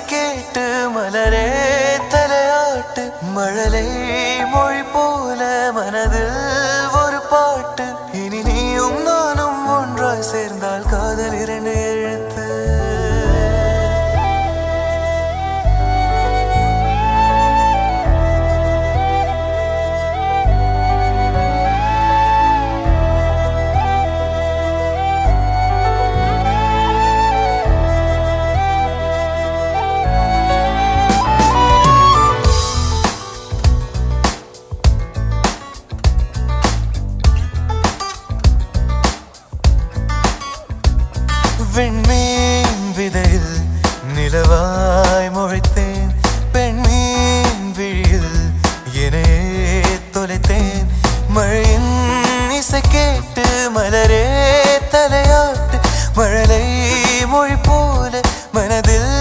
கேட்டு மலரே தலையாட்டு மழலை மொழி போல மனதில் ஒரு பாட்டு இனி நீயும் நானும் ஒன்றாய் சேர்ந்தால் காதல் இரண்டு எழுத்து விண்மீன் விதையில் நிலவாய் முளைத்தேன் பெண்மீன் விழியில் என்னையே தொலைத்தேன் மழையின் இசை கேட்டு மலரே தலையாட்டு மழலை மொழி போல மனதில்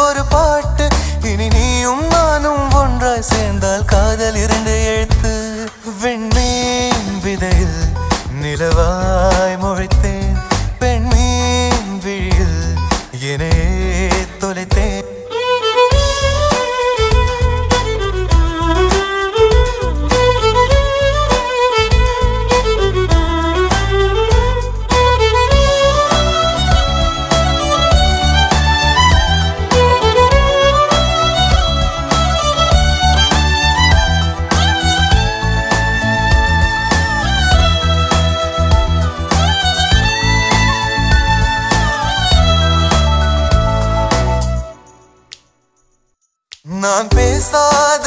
ஒரு பாட்டு இனி நீயும் நானும் ஒன்றாய் சேர்ந்தால் காதல் இரண்டு எழுத்து விண்மீன் விதையில் நிலவாய் முளைத்தேன் என்னையே தொலைத்தேன் நான் பேசாத